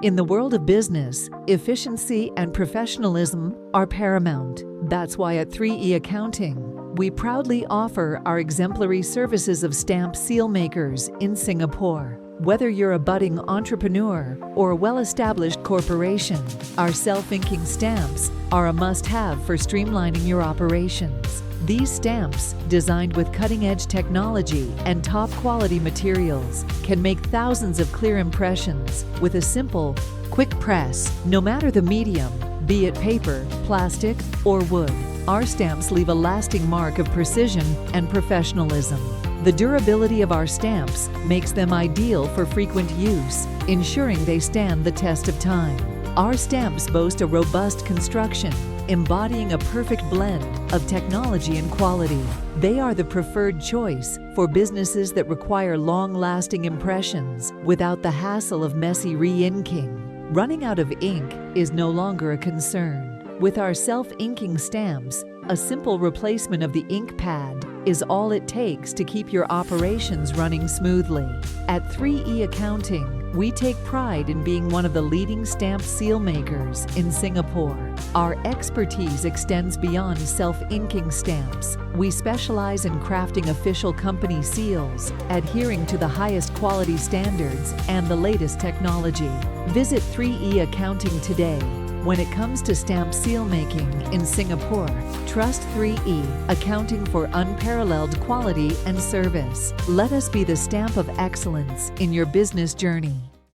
In the world of business, efficiency and professionalism are paramount. That's why at 3E Accounting, we proudly offer our exemplary services of stamp seal makers in Singapore. Whether you're a budding entrepreneur or a well-established corporation, our self-inking stamps are a must-have for streamlining your operations. These stamps, designed with cutting-edge technology and top-quality materials, can make thousands of clear impressions with a simple, quick press. No matter the medium, be it paper, plastic, or wood, our stamps leave a lasting mark of precision and professionalism. The durability of our stamps makes them ideal for frequent use, ensuring they stand the test of time. Our stamps boast a robust construction, embodying a perfect blend of technology and quality. They are the preferred choice for businesses that require long-lasting impressions without the hassle of messy re-inking. Running out of ink is no longer a concern. With our self-inking stamps, a simple replacement of the ink pad is all it takes to keep your operations running smoothly. At 3E Accounting, we take pride in being one of the leading stamp seal makers in Singapore. Our expertise extends beyond self-inking stamps. We specialize in crafting official company seals, adhering to the highest quality standards and the latest technology. Visit 3E Accounting today. When it comes to stamp seal making in Singapore, trust 3E Accounting for unparalleled quality and service. Let us be the stamp of excellence in your business journey.